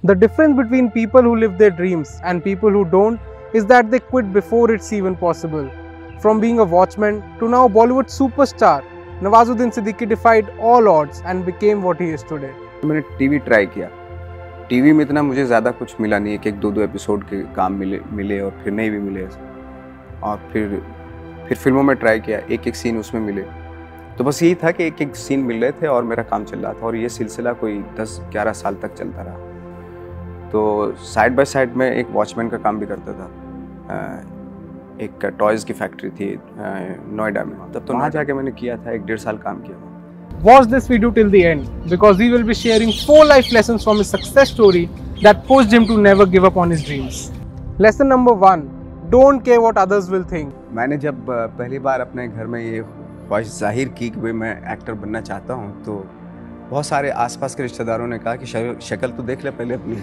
The difference between people who live their dreams and people who don't is that they quit before it's even possible. From being a watchman to now Bollywood superstar, Nawazuddin Siddiqui defied all odds and became what he is today. मैंने TV try किया। TV में इतना मुझे ज़्यादा कुछ मिला नहीं, एक दो एपिसोड के काम मिले और फिर नहीं भी मिले। और फिर फिल्मों में ट्राई किया, एक सीन उसमें मिले। तो बस यही था कि एक सीन मिल रहे थे और मेरा काम चल रहा था, और ये सिलसिला कोई 10-11 साल तक चलता रहा। तो साइड बाय साइड में एक वॉचमैन का काम भी करता था। एक टॉयज़ की फैक्ट्री थी नोएडा में, तब तो वहाँ जाके मैंने किया था, 1-1.5 साल काम किया। Watch this video till the end because we will be sharing 4 life lessons from his success story that pushed him to never give up on his dreams. Lesson number 1: don't care what others will think. मैंने जब पहली बार अपने घर में ये ख्वाहिश जाहिर की कि मैं एक्टर बनना चाहता हूँ, तो बहुत सारे आसपास के रिश्तेदारों ने कहा कि शक्ल तो देख ले पहले अपनी।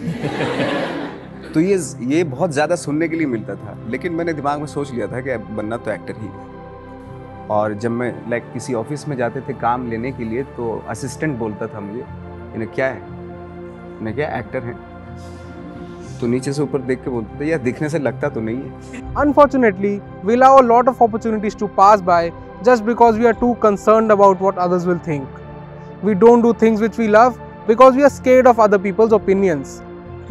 तो ये बहुत ज़्यादा सुनने के लिए मिलता था, लेकिन मैंने दिमाग में सोच लिया था कि बनना तो एक्टर ही है। और जब मैं किसी ऑफिस में जाते थे काम लेने के लिए, तो असिस्टेंट बोलता था मुझे, इन्हें क्या है? मैं क्या एक्टर हैं? तो नीचे से ऊपर देख के बोलते थे, यार दिखने से लगता तो नहीं है। Unfortunately, we allow a lot of opportunities to pass by just because we are too concerned about what others will think. We don't do things which we love because we are scared of other people's opinions.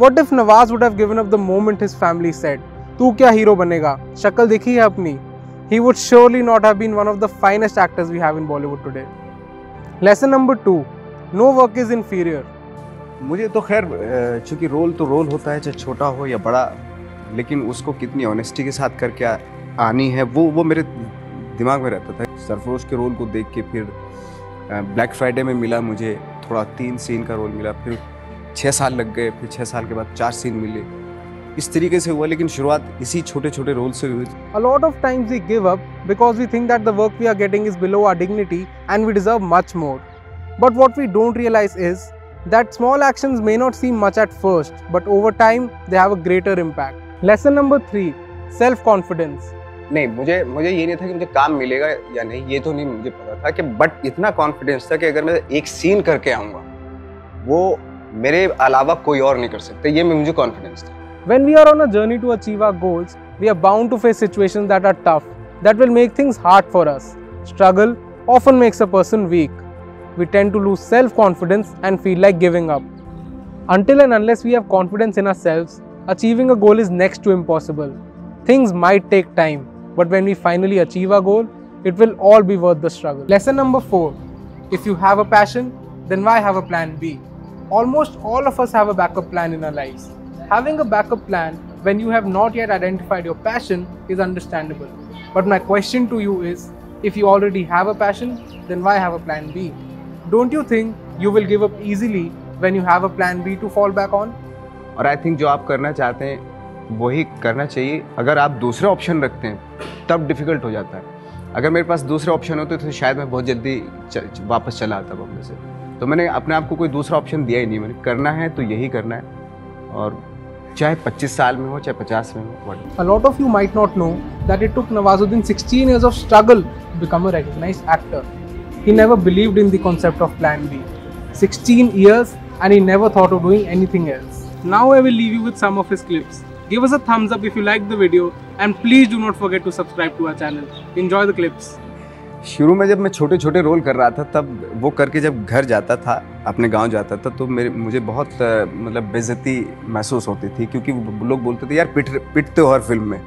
What if Nawaz would have given up the moment his family said, "तू क्या hero बनेगा? शक्ल देखी है अपनी?" He would surely not have been one of the finest actors we have in Bollywood today. Lesson number 2: no work is inferior. मुझे तो खैर चूँकि रोल तो रोल होता है, चाहे छोटा हो या बड़ा, लेकिन उसको कितनी ऑनेस्टी के साथ करके आनी है वो मेरे दिमाग में रहता था। सरफरोश के रोल को देख के फिर ब्लैक फ्राइडे में मिला मुझे थोड़ा 3 सीन का रोल मिला, फिर 6 साल लग गए, फिर 6 साल के बाद 4 सीन मिले। इस तरीके से हुआ, लेकिन शुरुआत इसी छोटे रोल से हुई। A lot of times we give up because we think that the work we are getting is below our dignity and we deserve much more. But what we don't realize is that small actions may not seem much at first, but over time they have a greater impact. Lesson number 3: self-confidence. नहीं, मुझे ये नहीं था कि मुझे काम मिलेगा या नहीं, ये तो नहीं मुझे पता था कि बट इतना कॉन्फिडेंस था कि अगर मैं एक सीन करके आऊँगा, वो मेरे अलावा कोई और नहीं कर सकता, ये मुझे कॉन्फिडेंस था। When we are on a journey to achieve our goals, we are bound to face situations that are tough, that will make things hard for us. Struggle often makes a person weak. We tend to lose self-confidence and feel like giving up. Until and unless we have confidence in ourselves, achieving a goal is next to impossible. Things might take time, but when we finally achieve our goal, it will all be worth the struggle. Lesson number 4: if you have a passion, then why have a plan B? Almost all of us have a backup plan in our lives. Having a backup plan when you have not yet identified your passion is understandable. But my question to you is, if you already have a passion, then why have a plan B? Don't you think you will give up easily when you have a plan B to fall back on? और I think जो आप करना चाहते हैं वही करना चाहिए। अगर आप दूसरे ऑप्शन रखते हैं तब डिफ़िकल्ट हो जाता है। अगर मेरे पास दूसरे ऑप्शन होते तो शायद मैं बहुत जल्दी वापस चला आता बॉम्बे से। तो मैंने अपने आप को कोई दूसरा ऑप्शन दिया ही नहीं। मैंने करना है तो यही करना है, और चाहे 25 साल में हो चाहे 50 में हो। A lot of you might not know that it took Nawazuddin 16 years of struggle to become a recognized actor. He never believed in the concept of plan B. 16 years and he never thought of doing anything else. Now I will leave you with some of his clips. Give us a thumbs up if you liked the video and please do not forget to subscribe to our channel. Enjoy the clips. शुरू में जब मैं छोटे छोटे role कर रहा था, तब वो करके जब घर जाता था, अपने गांव जाता था, तो मुझे बहुत मतलब बेइज्जती महसूस होती थी, क्योंकि लोग बोलते थे, यार पिटते हो हर फिल्म में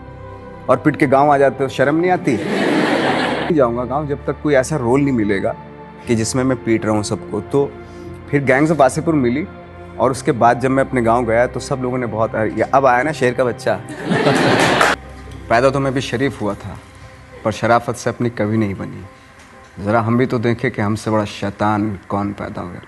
और पिट के गांव आ जाते हो, शर्म नहीं आती? नहीं जाऊँगा गांव जब तक कोई ऐसा रोल नहीं मिलेगा कि जिसमें मैं पीट रहा हूँ सबको। तो फिर गैंग्स ऑफ वासेपुर मिली, और उसके बाद जब मैं अपने गाँव गया तो सब लोगों ने बहुत, अब आया ना शेर का बच्चा। पैदा तो मैं भी शरीफ हुआ था, पर शराफत से अपनी कभी नहीं बनी। ज़रा हम भी तो देखें कि हमसे बड़ा शैतान कौन पैदा हो गया।